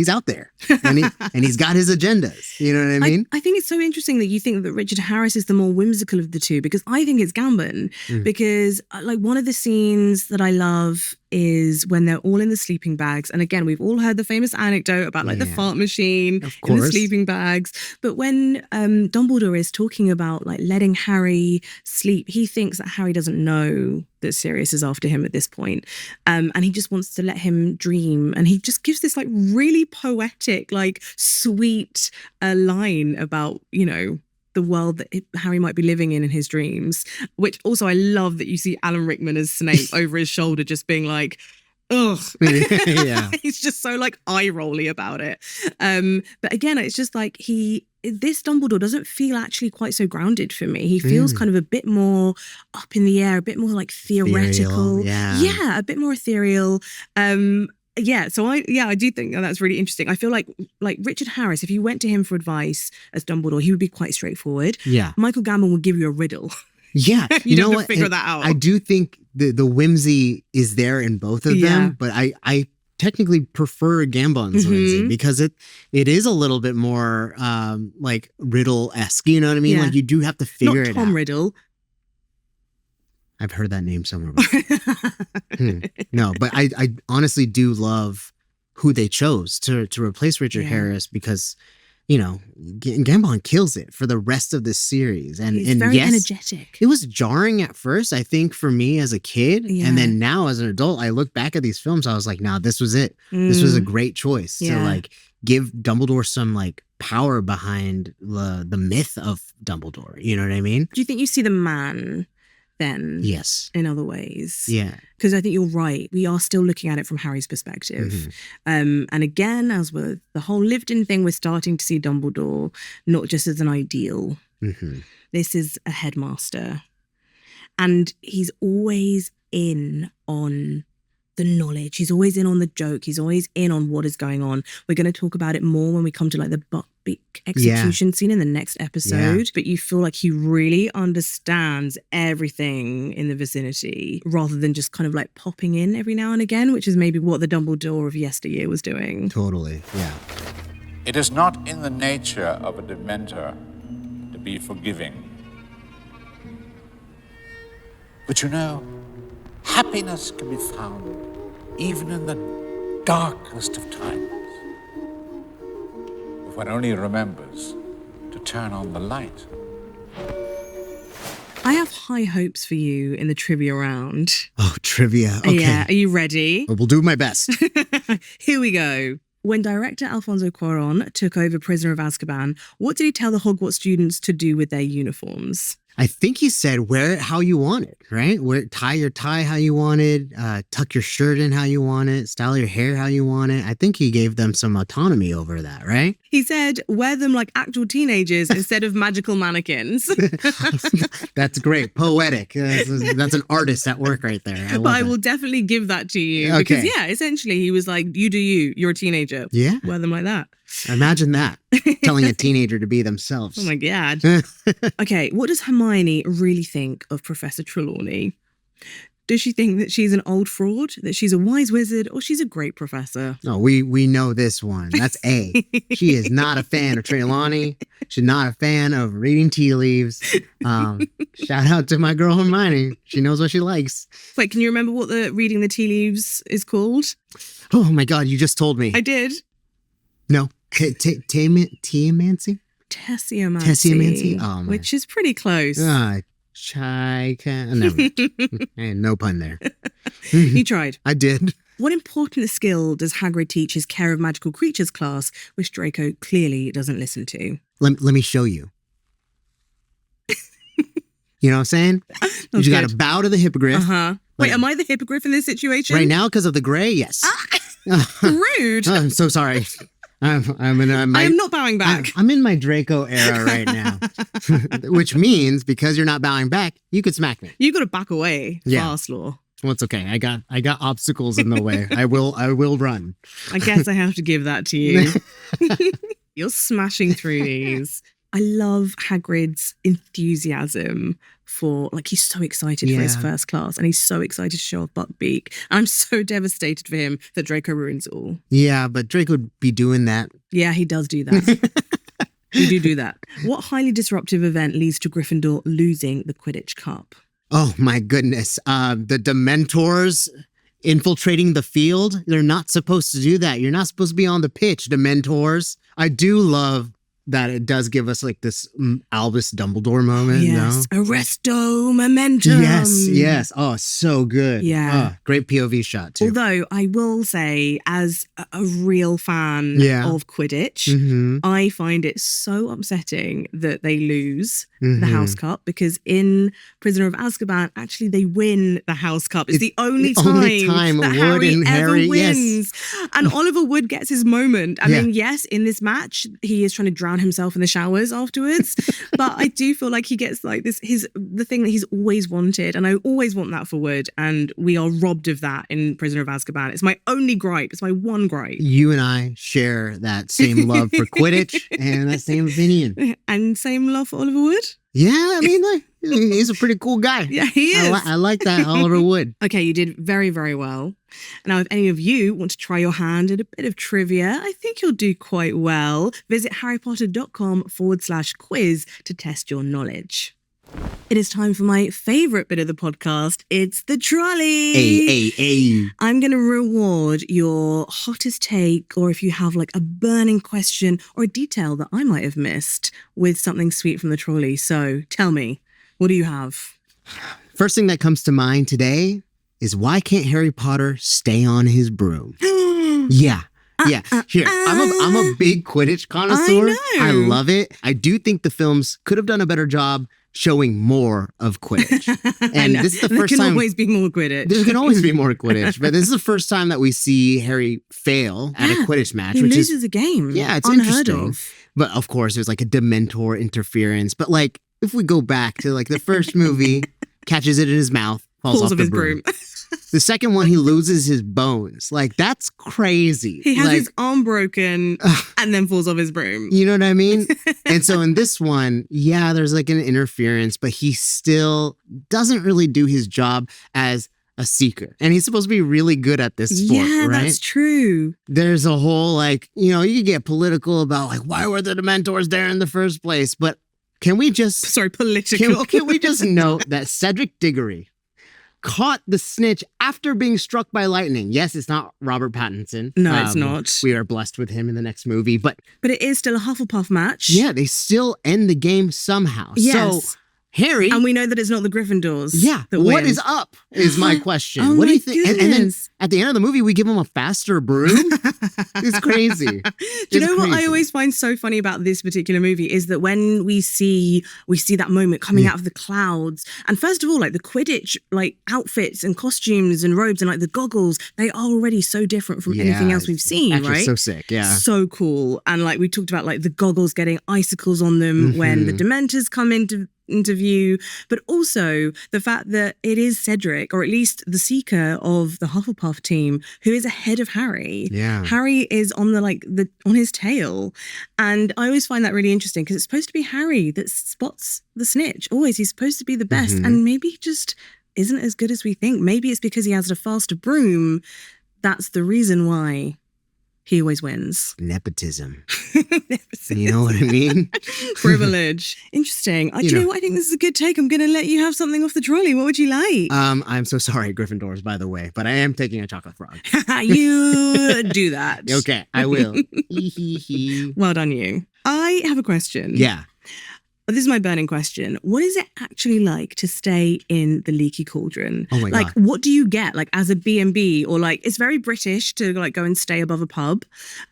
out there and he's got his agendas. You know what I mean? I think it's so interesting that you think that Richard Harris is the more whimsical of the two, because I think it's Gambon. Because like one of the scenes that I love is when they're all in the sleeping bags. And again, we've all heard the famous anecdote about like the fart machine in the sleeping bags. But when Dumbledore is talking about like letting Harry sleep, he thinks that Harry doesn't know that Sirius is after him at this point. And he just wants to let him dream. And he just gives this like really poetic, like sweet line about, you know, the world that Harry might be living in his dreams, which also I love that you see Alan Rickman as Snape over his shoulder just being like, ugh. He's just so like eye rolly about it. But again, it's just like this Dumbledore doesn't feel actually quite so grounded for me. He feels kind of a bit more up in the air, a bit more like theoretical. A bit more ethereal. So I do think that's really interesting. I feel like Richard Harris, if you went to him for advice as Dumbledore, he would be quite straightforward. Yeah. Michael Gambon would give you a riddle. Yeah. you know what? Figure that out. I do think the whimsy is there in both of them, but I technically prefer Gambon's whimsy because it is a little bit more like Riddle-esque. You know what I mean? Like you do have to figure it out. Not Tom Riddle. I've heard that name somewhere before. No, but I honestly do love who they chose to replace Richard Harris, because, you know, Gambon kills it for the rest of this series. And he's very energetic. It was jarring at first, I think, for me as a kid. And then now as an adult, I look back at these films, I was like, nah, this was it. This was a great choice to like give Dumbledore some like power behind the myth of Dumbledore. You know what I mean? Do you think you see the man then? Yes. In other ways? Yeah. Because I think you're right. We are still looking at it from Harry's perspective. And again, as with the whole lived-in thing, we're starting to see Dumbledore not just as an ideal. This is a headmaster. And he's always in on the knowledge. He's always in on the joke. He's always in on what is going on. We're going to talk about it more when we come to like the Buckbeak execution scene in the next episode. But you feel like he really understands everything in the vicinity rather than just kind of like popping in every now and again, which is maybe what the Dumbledore of yesteryear was doing. Totally, yeah. It is not in the nature of a Dementor to be forgiving. But you know, happiness can be found even in the darkest of times, if one only remembers to turn on the light. I have high hopes for you in the trivia round. Oh, trivia. Okay. Yeah, are you ready? I will do my best. Here we go. When director Alfonso Cuarón took over Prisoner of Azkaban, what did he tell the Hogwarts students to do with their uniforms? I think he said wear it how you want it, right? Tie your tie how you want it, tuck your shirt in how you want it, style your hair how you want it. I think he gave them some autonomy over that, right? He said wear them like actual teenagers instead of magical mannequins. That's great. Poetic. That's an artist at work right there. I will definitely give that to you. Okay. Because essentially he was like, you do you. You're a teenager. Yeah. Wear them like that. Imagine that. Telling a teenager to be themselves. Oh my God. Okay, what does Hermione really think of Professor Trelawney? Does she think that she's an old fraud, that she's a wise wizard, or she's a great professor? No, we know this one. That's A. She is not a fan of Trelawney. She's not a fan of reading tea leaves. Shout out to my girl Hermione. She knows what she likes. Wait, can you remember what the reading the tea leaves is called? Oh my God, you just told me. I did. No. Teomancy? Tessiomancy. Oh, which is pretty close. Never. No pun there. You tried. I did. What important skill does Hagrid teach his Care of Magical Creatures class, which Draco clearly doesn't listen to? Let me show you. You know what I'm saying? You just got to bow to the hippogriff. Wait, am I the hippogriff in this situation? Right now, because of the gray? Yes. Rude. I'm so sorry. I am not bowing back. I'm in my Draco era right now, which means because you're not bowing back, you could smack me. You got to back away. Yeah. Fast, Law. Well, it's okay. I got obstacles in the way. I will run. I guess I have to give that to you. You're smashing through these. I love Hagrid's enthusiasm for, like, he's so excited for his first class and he's so excited to show off Buckbeak. I'm so devastated for him that Draco ruins it all. Yeah, but Draco would be doing that. Yeah, he does do that. You do that. What highly disruptive event leads to Gryffindor losing the Quidditch Cup? Oh, my goodness. The Dementors infiltrating the field. They're not supposed to do that. You're not supposed to be on the pitch, Dementors. I do love that it does give us like this Albus Dumbledore moment. Yes. No? Arresto momentum. Yes. Oh, so good. Yeah. Oh, great POV shot too. Although I will say, as a real fan of Quidditch, I find it so upsetting that they lose the House Cup, because in Prisoner of Azkaban, actually they win the House Cup. It's the only time that Harry wins. Yes. And Oliver Wood gets his moment. I mean, yes, in this match, he is trying to drown himself in the showers afterwards, but I do feel like he gets like this, the thing that he's always wanted, and I always want that for Wood, and we are robbed of that in Prisoner of Azkaban. It's my only gripe. It's my one gripe. You and I share that same love for Quidditch and that same opinion. And same love for Oliver Wood? Yeah, I mean, like, he's a pretty cool guy. Yeah, he is. I like that, Oliver Wood. Okay, you did very, very well. Now, if any of you want to try your hand at a bit of trivia, I think you'll do quite well. Visit harrypotter.com/quiz to test your knowledge. It is time for my favourite bit of the podcast. It's the trolley. Hey. I'm going to reward your hottest take, or if you have like a burning question or a detail that I might have missed, with something sweet from the trolley. So tell me, what do you have? First thing that comes to mind today is, why can't Harry Potter stay on his broom? Yeah. Here, I'm a big Quidditch connoisseur. I love it. I do think the films could have done a better job showing more of Quidditch. And this is the first time. There can always be more Quidditch. There can always be more Quidditch. But this is the first time that we see Harry fail at a Quidditch match. He loses a game. Yeah, it's unheard interesting. of. But of course, there's like a Dementor interference. But like, if we go back to like the first movie, catches it in his mouth, falls off his broom. The second one, he loses his bones. Like, that's crazy. He has his arm broken and then falls off his broom. You know what I mean? And so in this one, yeah, there's like an interference, but he still doesn't really do his job as a seeker. And he's supposed to be really good at this sport, yeah, right? That's true. There's a whole, like, you know, you get political about like, why were the Dementors there in the first place? But can we just... Sorry, political. Can we just note that Cedric Diggory caught the snitch after being struck by lightning? Yes, it's not Robert Pattinson. No, it's not. We are blessed with him in the next movie, but it is still a Hufflepuff match. Yeah, they still end the game somehow. Yes. So Harry, and we know that it's not the Gryffindors. Yeah, that what win. is up is my question. Oh, what do you my think? And then at the end of the movie, we give him a faster broom. It's crazy. Do you know what I always find so funny about this particular movie is that when we see that moment coming out of the clouds, and first of all, like the Quidditch like outfits and costumes and robes and like the goggles, they are already so different from anything else we've seen, actually right? So sick, yeah. So cool. And like we talked about like the goggles getting icicles on them when the Dementors come into view, but also the fact that it is Cedric, or at least the seeker of the Hufflepuff team, who is ahead of Harry. Yeah. Harry is on on his tail. And I always find that really interesting because it's supposed to be Harry that spots the snitch. Always. He's supposed to be the best. And maybe he just isn't as good as we think. Maybe it's because he has a faster broom. That's the reason why he always wins. Nepotism. You know what I mean? Privilege. Interesting. Do you know what? I think this is a good take. I'm going to let you have something off the trolley. What would you like? I'm so sorry, Gryffindors, by the way, but I am taking a chocolate frog. You do that. Okay, I will. Well done, you. I have a question. Yeah. This is my burning question. What is it actually like to stay in the leaky cauldron? Oh my God. Like, what do you get? Like, as a B&B, or like, it's very British to like go and stay above a pub.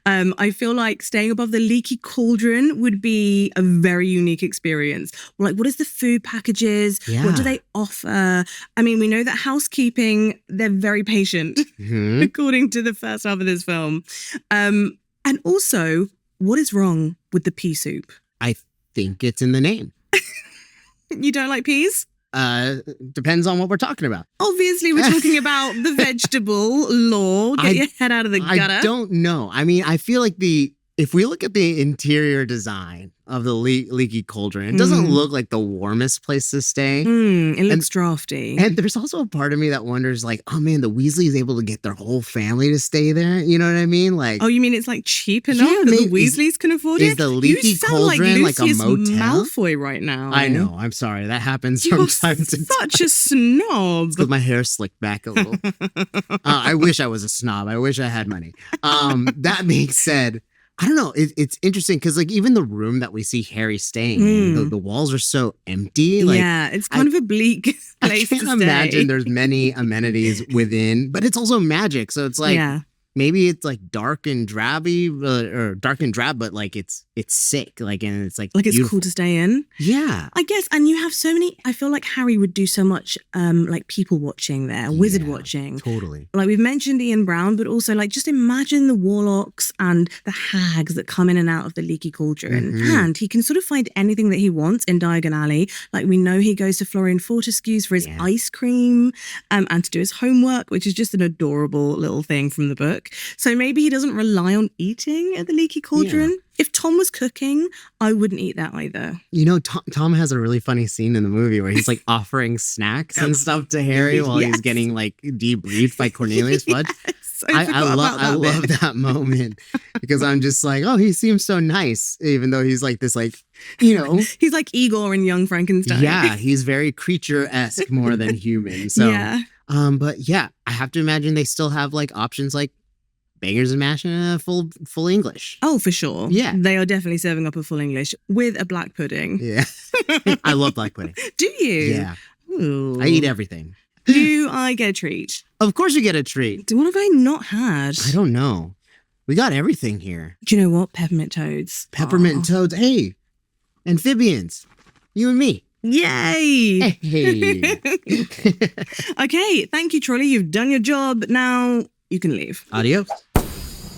I feel like staying above the leaky cauldron would be a very unique experience. Like, what is the food packages? Yeah. What do they offer? I mean, we know that housekeeping, they're very patient, according to the first half of this film. And also, what is wrong with the pea soup? I think it's in the name. You don't like peas? Depends on what we're talking about. Obviously, we're talking about the vegetable Law. Get your head out of the gutter. I don't know. I mean, I feel like if we look at the interior design of the leaky cauldron, it doesn't look like the warmest place to stay. It looks drafty. And there's also a part of me that wonders, like, oh man, the Weasleys able to get their whole family to stay there. You know what I mean? Like, oh, you mean it's like cheap enough that the Weasleys can afford it? Is the leaky like cauldron like a motel? Malfoy right now. I know. I'm sorry. That happens from time to time. Such a snob. Because my hair slicked back a little. I wish I was a snob. I wish I had money. That being said, I don't know. It's interesting because, like, even the room that we see Harry staying in, the walls are so empty. Like, yeah, it's kind of a bleak place I can't imagine there's many amenities within, but it's also magic. So it's like, maybe it's like dark and drabby, or dark and drab, but like it's sick. Like, and it's like it's beautiful. Cool to stay in. Yeah, I guess. And you have so many. I feel like Harry would do so much, like people watching there, wizard watching. Totally. Like we've mentioned Ian Brown, but also like just imagine the warlocks and the hags that come in and out of the leaky cauldron. And he can sort of find anything that he wants in Diagon Alley. Like we know he goes to Florian Fortescue's for his ice cream, and to do his homework, which is just an adorable little thing from the book. So maybe he doesn't rely on eating at the leaky cauldron. Yeah. If Tom was cooking, I wouldn't eat that either. You know, Tom has a really funny scene in the movie where he's like offering snacks and stuff to Harry while he's getting like debriefed by Cornelius Fudge. I love that moment because I'm just like, oh, he seems so nice, even though he's like this, like, you know, he's like Igor in Young Frankenstein. Yeah, he's very creature-esque more than human. So, but yeah, I have to imagine they still have like options like Bangers and Mash and full English. Oh, for sure. Yeah. They are definitely serving up a full English with a black pudding. Yeah. I love black pudding. Do you? Yeah. Ooh. I eat everything. Do I get a treat? Of course you get a treat. What have I not had? I don't know. We got everything here. Do you know what? Peppermint toads. Peppermint toads. Hey, amphibians. You and me. Yay! Hey. Okay, thank you, Trolley. You've done your job. Now you can leave. Adios.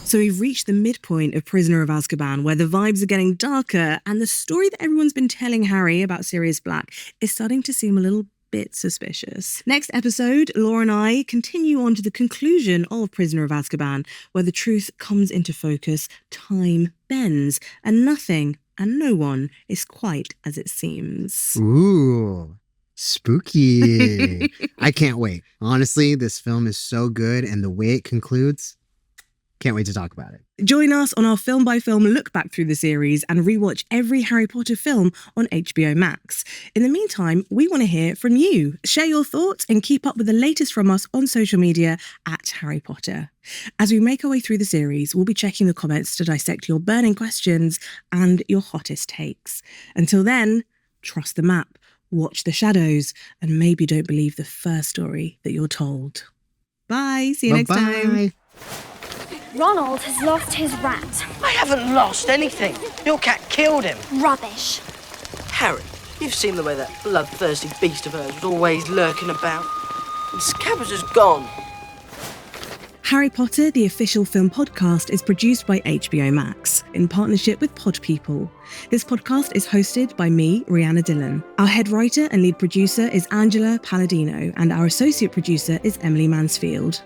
So we've reached the midpoint of Prisoner of Azkaban, where the vibes are getting darker and the story that everyone's been telling Harry about Sirius Black is starting to seem a little bit suspicious. Next episode, Laura and I continue on to the conclusion of Prisoner of Azkaban, where the truth comes into focus, time bends, and nothing and no one is quite as it seems. Ooh. Spooky. I can't wait. Honestly, this film is so good, and the way it concludes, can't wait to talk about it. Join us on our film-by-film look back through the series and rewatch every Harry Potter film on HBO Max. In the meantime, we want to hear from you. Share your thoughts and keep up with the latest from us on social media at Harry Potter. As we make our way through the series, we'll be checking the comments to dissect your burning questions and your hottest takes. Until then, trust the map, watch the shadows, and maybe don't believe the first story that you're told. Bye. See you next time. Ronald has lost his rat. I haven't lost anything. Your cat killed him. Rubbish. Harry, you've seen the way that bloodthirsty beast of hers was always lurking about. And Scabbers is gone. Harry Potter, the official film podcast, is produced by HBO Max in partnership with Pod People. This podcast is hosted by me, Rhianna Dhillon. Our head writer and lead producer is Angela Palladino, and our associate producer is Emily Mansfield.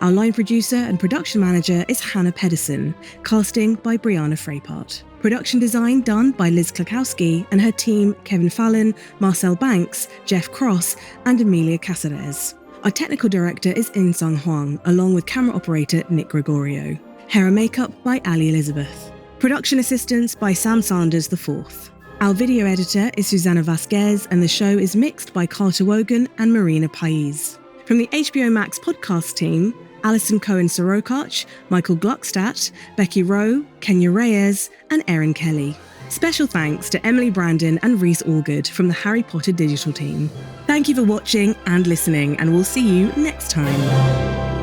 Our line producer and production manager is Hannah Pedersen, casting by Brianna Frapart. Production design done by Liz Klakowski and her team Kevin Fallon, Marcel Banks, Jeff Cross, and Amelia Caceres. Our technical director is In-Sung Huang, along with camera operator Nick Gregorio. Hair and makeup by Ali Elizabeth. Production assistance by Sam Sanders IV. Our video editor is Susanna Vasquez, and the show is mixed by Carter Wogan and Marina Pais. From the HBO Max podcast team, Alison Cohen-Sorokach, Michael Gluckstadt, Becky Rowe, Kenya Reyes, and Erin Kelly. Special thanks to Emily Brandon and Reese Allgood from the Harry Potter digital team. Thank you for watching and listening, and we'll see you next time.